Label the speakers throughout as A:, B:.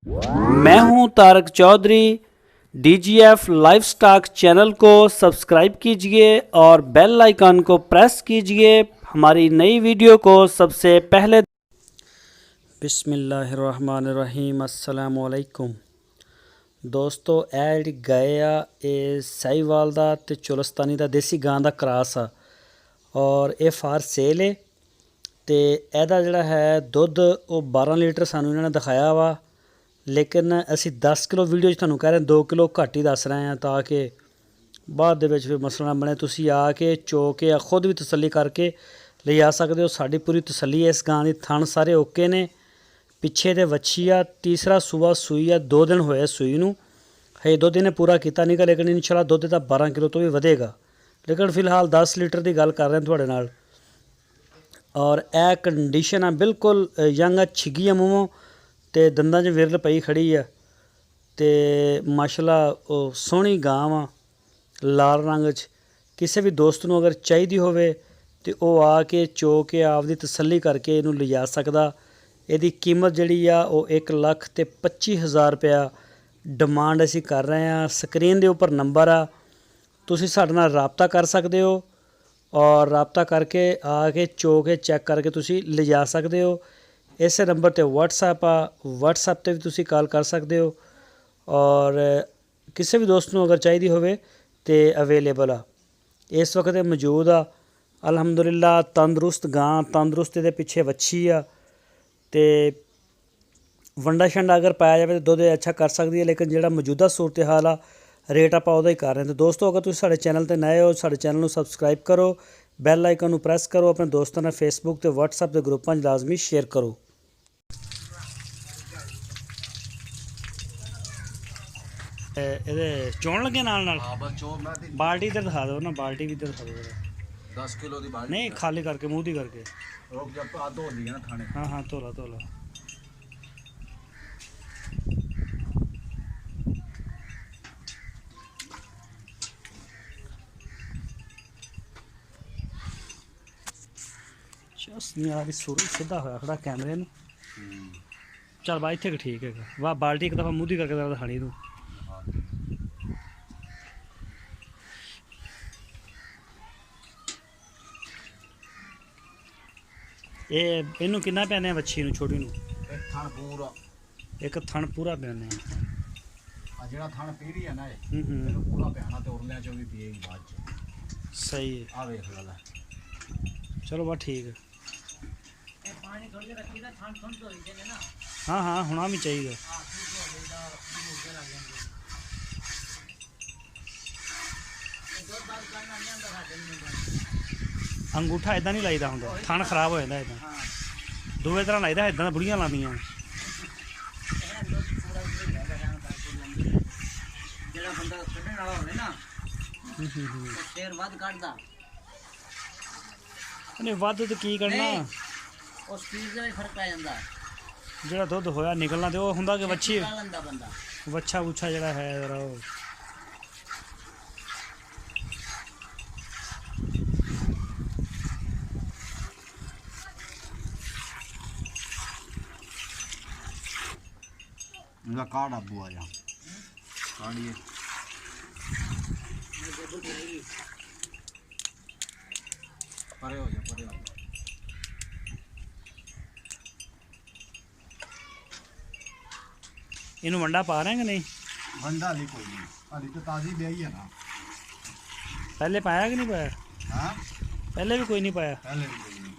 A: मैं हूं Tarak Chaudhary. DGF livestock channel को सब्सक्राइब कीजिए और बेल आइकन को प्रेस कीजिए हमारी नई वीडियो को सबसे पहले। बिस्मिल्लाहिर्रहमानिर्रहीम, अस्सलाम वालेकुम दोस्तों। ਇਹ ਜਿਹੜੀ ਗਾਏ ਆ ਇਹ ਸਾਹੀਵਾਲ ਦਾ ਤੇ ਚੁਲਸਤਾਨੀ ਦਾ ਦੇਸੀ ਗਾਂ ਦਾ ਕਰਾਸ ਆ ਔਰ ਇਹ ਫਾਰ ਸੇਲ ਹੈ ਤੇ ਇਹਦਾ ਜਿਹੜਾ ਹੈ ਦੁੱਧ ਉਹ 12 ਲੀਟਰ ਸਾਨੂੰ ਇਹਨਾਂ ਨੇ ਦਿਖਾਇਆ ਵਾ, ਲੇਕਿਨ ਅਸੀਂ 10 ਕਿਲੋ ਵੀਡੀਓ 'ਚ ਤੁਹਾਨੂੰ ਕਹਿ ਰਹੇ 2 ਕਿਲੋ ਘੱਟ ਹੀ ਦੱਸ ਰਹੇ ਹਾਂ ਤਾਂ ਕਿ ਬਾਅਦ ਦੇ ਵਿੱਚ ਵੀ ਮਸਲਾ ਨਾ ਬਣੇ। ਤੁਸੀਂ ਆ ਕੇ ਚੋ ਕੇ ਖੁਦ ਵੀ ਤਸੱਲੀ ਕਰਕੇ ਲਿਜਾ ਸਕਦੇ ਹੋ। ਸਾਡੀ ਪੂਰੀ ਤਸੱਲੀ ਹੈ ਇਸ ਗਾਂ ਦੀ। ਥਣ ਸਾਰੇ ਓਕੇ ਨੇ। ਪਿੱਛੇ ਦੇ ਵੱਛੀ ਆ, ਤੀਸਰਾ ਸੂਆ ਸੂਈ ਆ, 2 ਦਿਨ ਹੋਏ ਸੂਈ ਨੂੰ। ਹਜੇ ਦੁੱਧ ਇਹਨੇ ਪੂਰਾ ਕੀਤਾ ਨਹੀਂ ਗਾ, ਲੇਕਿਨ ਇਨਸ਼ਾਅੱਲਾ ਦੁੱਧ ਤਾਂ 12 ਕਿਲੋ ਤੋਂ ਵੀ ਵਧੇਗਾ। ਲੇਕਿਨ ਫਿਲਹਾਲ 10 ਲੀਟਰ ਦੀ ਗੱਲ ਕਰ ਰਹੇ ਤੁਹਾਡੇ ਨਾਲ। ਔਰ ਇਹ ਕੰਡੀਸ਼ਨ ਆ ਬਿਲਕੁਲ ਯੰਗ ਆ, ਛਿੱਗੀ ਆ ਮੂੰਹੋਂ ਤੇ ਦੰਦਾਂ 'ਚ ਵਿਰਲ ਪਈ ਖੜੀ ਆ ਤੇ ਮਾਸ਼ਾਅੱਲਾ ਉਹ ਸੋਹਣੀ ਗਾਂ ਵਾ ਲਾਲ ਰੰਗ 'ਚ। ਕਿਸੇ ਵੀ ਦੋਸਤ ਨੂੰ ਅਗਰ ਚਾਹੀਦੀ ਹੋਵੇ ਤੇ ਉਹ ਆ ਕੇ ਚੋ ਕੇ ਆਪਦੀ ਤਸੱਲੀ ਕਰਕੇ ਇਹਨੂੰ ਲਿਜਾ ਸਕਦਾ। ਇਹਦੀ ਕੀਮਤ ਜਿਹੜੀ ਆ ਉਹ 1,25,000 ਰੁਪਇਆ ਡਿਮਾਂਡ ਅਸੀਂ ਕਰ ਰਹੇ ਹਾਂ। ਸਕਰੀਨ ਦੇ ਉੱਪਰ ਨੰਬਰ ਆ, ਤੁਸੀਂ ਸਾਡੇ ਨਾਲ ਰਾਬਤਾ ਕਰ ਸਕਦੇ ਹੋ ਔਰ ਰਾਬਤਾ ਕਰਕੇ ਆ ਕੇ ਚੋ ਕੇ ਚੈੱਕ ਕਰਕੇ ਤੁਸੀਂ ਲਿਜਾ ਸਕਦੇ ਹੋ। ਇਸੇ ਨੰਬਰ 'ਤੇ WhatsApp ਆ, WhatsApp 'ਤੇ ਵੀ ਤੁਸੀਂ ਕਾਲ ਕਰ ਸਕਦੇ ਹੋ ਔਰ ਕਿਸੇ ਵੀ ਦੋਸਤ ਨੂੰ ਅਗਰ ਚਾਹੀਦੀ ਹੋਵੇ ਤੇ ਅਵੇਲੇਬਲ ਆ। ਇਸ ਵਕਤ ਮੌਜੂਦ ਆ ਅਲਹਮਦੁਲਿਲਾ। ਤੰਦਰੁਸਤ ਗਾਂ, ਤੰਦਰੁਸਤ ਇਹਦੇ ਪਿੱਛੇ ਵੱਛੀ ਆ ਤੇ ਵੰਡਾ ਛੰਡਾ ਅਗਰ ਪਾਇਆ ਜਾਵੇ ਤਾਂ ਦੁੱਧ ਅੱਛਾ ਕਰ ਸਕਦੀ ਹੈ। ਲੇਕਿਨ ਜਿਹੜਾ ਮੌਜੂਦਾ ਸੂਰਤ ਹਾਲ ਆ ਰੇਟ ਆਪਾਂ ਉਹਦਾ ਹੀ ਕਰ ਰਹੇ ਹਾਂ। ਤਾਂ ਦੋਸਤੋ ਅਗਰ ਤੁਸੀਂ ਸਾਡੇ ਚੈਨਲ 'ਤੇ ਨਏ ਹੋ, ਸਾਡੇ ਚੈਨਲ ਨੂੰ ਸਬਸਕ੍ਰਾਈਬ ਕਰੋ, ਬੈਲ ਆਈਕਨ ਨੂੰ ਪ੍ਰੈਸ ਕਰੋ, ਆਪਣੇ ਦੋਸਤਾਂ ਨਾਲ ਫੇਸਬੁੱਕ ਤੇ WhatsApp ਦੇ ਗਰੁੱਪਾਂ 'ਚ ਲਾਜ਼ਮੀ ਸ਼ੇਅਰ ਕਰੋ। ਇਹਦੇ ਚੋਣ ਲੱਗੇ ਨਾਲ ਬਾਲਟੀ ਇੱਧਰ ਦਿਖਾ ਦਿਓ ਨਾ, ਬਾਲਟੀ ਵੀ ਇੱਧਰ ਦਿਖਾ ਦਿਓ।
B: 10 ਕਿਲੋ ਦੀ ਬਾਲਟੀ
A: ਨਹੀਂ ਖਾਲੀ ਕਰਕੇ ਮੂੰਹ ਦੀ ਕਰਕੇ
B: ਰੋਕ ਜਬ ਆ ਧੋ ਲਈ ਨਾ ਖਾਣੇ।
A: ਹਾਂ ਧੋਲਾ ਧੋਲਾ। ਜਸ ਨਹੀਂ ਆ ਰਹੀ ਸੂਰਜ ਸਿੱਧਾ ਹੋਇਆ ਖੜਾ ਕੈਮਰੇ ਨੂੰ। ਚੱਲ ਬਾ ਇੱਥੇ ਠੀਕ ਹੈਗਾ। ਵਾਹ ਬਾਲਟੀ ਇੱਕ ਦਫਾ ਮੂੰਹ ਦੀ ਕਰਕੇ ਦਿਖਾਣੀ ਤੂੰ। ਇਹਨੂੰ ਕਿੰਨਾ ਪੈਣੇ ਵੱਛੀ ਨੂੰ, ਛੋਟੀ ਨੂੰ? ਇੱਕ ਥਣ ਪੂਰਾ ਪੈਣੇ
B: ਆ ਜਿਹੜਾ ਥਣ ਪੀੜੀ ਆ ਨਾ ਇਹਨੂੰ ਪੂਰਾ ਪੈਣਾ ਤੇ ਉਰਲਿਆਂ ਚੋਂ ਵੀ ਪੀਏਗੀ ਬਾਅਦ ਚ।
A: ਸਹੀ ਹੈ।
B: ਆ ਵੇਖ ਲੈ।
A: ਚਲੋ ਬਸ ਠੀਕ ਹੈ।
C: ਇਹ ਪਾਣੀ ਥੋੜੀ ਜਿਹਾ ਰੱਖੀਦਾ, ਥਣ ਥਣ ਧੋਈ ਜਾਂਦੇ ਨਾ।
A: ਹਾਂ ਹੋਣਾ ਵੀ ਚਾਹੀਦਾ। ਅੰਗੂਠਾ ਇਦਾਂ ਨਹੀਂ ਲਾਈਦਾ ਹੁੰਦਾ, ਥਣ ਖਰਾਬ ਹੋ ਜਾਂਦਾ ਇਦਾਂ। ਦੂਏ ਤਰ੍ਹਾਂ ਲਾਈਦਾ, ਇਦਾਂ ਬੁੜੀਆਂ ਲਾਉਂਦੀਆਂ।
C: ਜਿਹੜਾ ਬੰਦਾ ਕੱਢਣ ਵਾਲਾ ਹੋਵੇ ਨਾ ਸ਼ੇਰ ਵੱਧ ਕੱਢਦਾ।
A: ਨਹੀਂ ਵੱਧ ਤੇ ਕੀ ਕਰਨਾ,
C: ਉਹ ਸਪੀਡ ਦਾ ਵੀ ਫਰਕ ਪੈ ਜਾਂਦਾ।
A: ਜਿਹੜਾ ਦੁੱਧ ਹੋਇਆ ਨਿਕਲਣਾ ਤੇ ਉਹ ਹੁੰਦਾ ਕਿ ਵੱਛੀ
C: ਲੈਂਦਾ ਬੰਦਾ
A: ਵੱਛਾ ਵੁੱਛਾ ਜਿਹੜਾ ਹੈ ਜਰਾ ਉਹ
B: ਇਹਦਾ ਕਾਰਡ ਆਬੂ ਆ ਜਾ ਕਾੜੀਏ। ਪਰੇ ਹੋ ਜਾ, ਪਰੇ ਹੋ ਜਾ।
A: ਇਹਨੂੰ ਵੰਡਾ ਪਾ ਰਹੇ ਕਿ ਨਹੀਂ?
B: ਵੰਡਾ ਲਈ ਕੋਈ ਨਹੀਂ, ਹਾਲੀ ਤਾਂ ਤਾਜ਼ੀ ਵਿਆਹੀ ਹੈ ਨਾ।
A: ਪਹਿਲੇ ਪਾਇਆ ਕਿ ਨਹੀਂ ਪਾਇਆ?
B: ਹਾਂ
A: ਪਹਿਲੇ ਵੀ ਕੋਈ ਨਹੀਂ ਪਾਇਆ।
B: ਪਹਿਲੇ ਵੀ ਕੋਈ ਨਹੀਂ।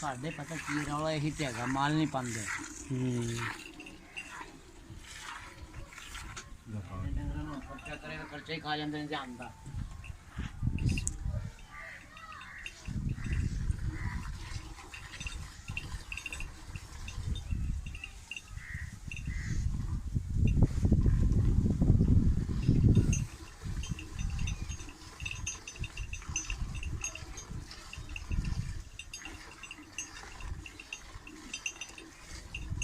C: ਸਾਡੇ ਪਤਾ ਕੀ ਰੌਲਾ ਇਹੀ ਤੇ ਹੈਗਾ, ਮਾਲ ਨਹੀਂ ਪਾਉਂਦੇ। ਡੰਗਰਾਂ ਨੂੰ ਖਰਚਾ ਕਰੇ ਤਾਂ ਖਰਚਾ ਹੀ ਖਾ ਜਾਂਦੇ ਨੇ ਧਿਆਨ ਦਾ।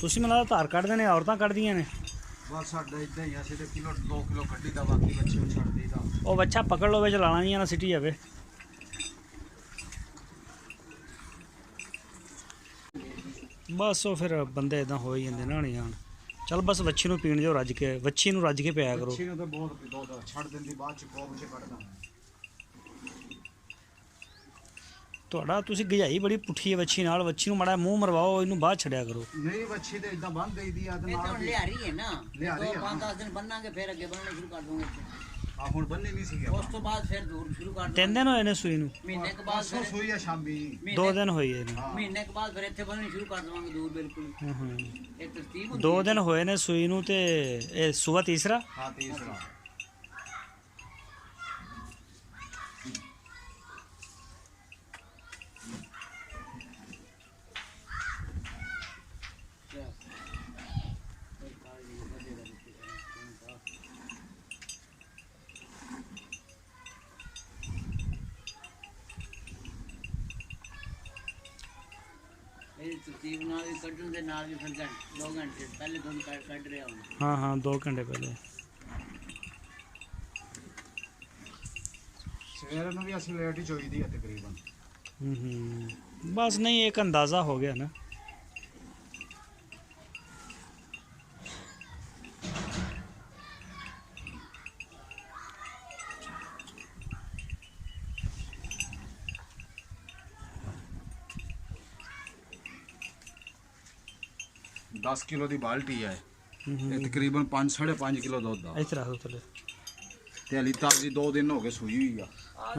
A: ਤੁਸੀਂ ਮੈਨੂੰ ਲੱਗਦਾ ਧਾਰ ਕੱਢਦੇ ਨੇ, ਔਰਤਾਂ ਕੱਢਦੀਆਂ ਨੇ।
B: ਬਸ ਸਾਡਾ ਇਦਾਂ ਹੀ, ਅਸੀਂ ਤੇ ਕਿਲੋ 2 ਕਿਲੋ ਕੱਢੀ ਦਾ, ਬਾਕੀ ਬੱਚੇ ਨੂੰ ਛੱਡ ਦੇਈਦਾ।
A: ਉਹ ਬੱਚਾ ਪਕੜ ਲਵੇ, ਚਲਾਣਾ ਨਹੀਂ ਆ ਨਾ ਸਿੱਟੀ ਜਾਵੇ। ਬਸ ਉਹ ਫਿਰ ਬੰਦੇ ਇਦਾਂ ਹੋ ਹੀ ਜਾਂਦੇ ਨਾ, ਨਹੀਂ ਆਣ ਚੱਲ ਬਸ ਵੱਛੀ ਨੂੰ ਪੀਣ ਦਿਓ ਰੱਜ ਕੇ, ਵੱਛੀ ਨੂੰ ਰੱਜ ਕੇ ਪਿਆ ਕਰੋ।
B: ਬੱਚੀ ਨੂੰ ਤਾਂ ਬਹੁਤ ਦੁੱਧ ਛੱਡ ਦਿੰਦੀ, ਬਾਅਦ ਚ ਕੋਬ ਚ ਕੱਢਦਾ।
A: ਤੁਹਾਡਾ ਤੁਸੀਂ ਗਜਾਈ ਬੜੀ ਪੁੱਠੀ ਹੈ ਵੱਛੀ ਨਾਲ, ਵੱਛੀ ਨੂੰ ਮਾੜਾ ਮੂੰਹ ਮਰਵਾਓ, ਇਹਨੂੰ ਬਾਹਰ ਛੱਡਿਆ ਕਰੋ।
B: ਨਹੀਂ ਬੱਚੀ ਤੇ ਇਦਾਂ ਬੰਨ ਦੇਈਦੀ ਆ ਤੇ
C: ਇਹ ਤਾਂ
B: ਨਾਲ
C: ਹੁਣ
B: ਵੀ
C: ਲਿਆਰੀ ਹੈ ਨਾ,
B: ਲਿਆਰੀ ਆ।
C: 5-10 ਦਿਨ ਬੰਨਾਂਗੇ ਫਿਰ ਅੱਗੇ ਬੰਨਣਾ ਸ਼ੁਰੂ ਕਰ ਦੂੰਗੇ।
B: ਆ ਹੁਣ ਬੰਨੇ ਨਹੀਂ ਸੀਗੇ।
C: ਉਸ ਤੋਂ ਬਾਅਦ ਫਿਰ ਦੂਰ ਸ਼ੁਰੂ ਕਰ
A: 3 ਦਿਨ ਹੋਏ ਨੇ ਸੂਈ ਨੂੰ,
C: ਮਹੀਨੇ ਕੇ ਬਾਅਦ
B: ਪਰਸੋਂ
C: ਫਿਰ
B: ਸੂਈ ਆ ਸ਼ਾਮੀ।
A: 2 ਦਿਨ ਹੋਏ ਨੇ।
B: ਹਾਂ।
C: ਮਹੀਨੇ ਕੇ ਬਾਅਦ ਫਿਰ ਇੱਥੇ ਬੰਨਣੀ ਸ਼ੁਰੂ ਕਰ ਦੇਵਾਂਗੇ ਦੂਰ ਬਿਲਕੁਲ।
A: ਹਾਂ ਹਾਂ
C: ਇਹ ਤਰਤੀਬ ਹੁੰਦੀ
A: 2 ਦਿਨ ਹੋਏ ਨੇ ਸੂਈ ਨੂੰ ਤੇ ਇਹ ਸੂਆ ਤੀਸਰਾ।
B: ਹਾਂ ਤੀਸਰਾ।
C: ਇਹ ਤਰਤੀਬ ਨਾਲ ਵੀ ਕੱਢਣ ਦੇ ਨਾਲ ਵੀ ਫਿਰ 2 ਘੰਟੇ ਪਹਿਲੇ ਦੁੱਧ ਕੱਢ ਰਿਹਾ ਹੁਣ।
A: ਹਾਂ ਹਾਂ 2 ਘੰਟੇ ਪਹਿਲੇ।
B: ਸਵੇਰ ਨੂੰ ਵੀ ਅਸੀਂ ਲੇਟ ਹੀ ਚੋਈਦੀ ਆ ਤਕਰੀਬਨ।
A: ਬਸ ਨਹੀਂ ਇੱਕ ਅੰਦਾਜ਼ਾ ਹੋ ਗਿਆ ਨਾ।
B: दस किलो ਦੀ ਬਾਲਟੀ ਹੈ। ਇਹ ਤਕਰੀਬਨ 5-5.5 ਕਿਲੋ ਦੁੱਧ ਦਾ।
A: ਇੱਥੇ ਰੱਖ ਦੋ ਥੱਲੇ।
B: ਤੇ ਹਲੀ ਤਾਜ਼ੀ 2 ਦਿਨ ਹੋ ਗਏ ਸੂਈ ਹੋਈ ਆ।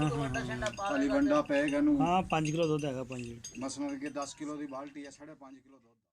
C: ਵੱਡਾ ਛੰਡਾ ਪਾ
B: ਹਲੀ ਵੰਡਾ ਪਏਗਾ ਇਹਨੂੰ।
A: ਹਾਂ 5 ਕਿਲੋ ਦੁੱਧ ਹੈਗਾ 5 ਲੀਟਰ।
B: ਮਸਲਾਂ ਕਿ 10 ਕਿਲੋ ਦੀ ਬਾਲਟੀ ਹੈ, 5.5 ਕਿਲੋ ਦੁੱਧ।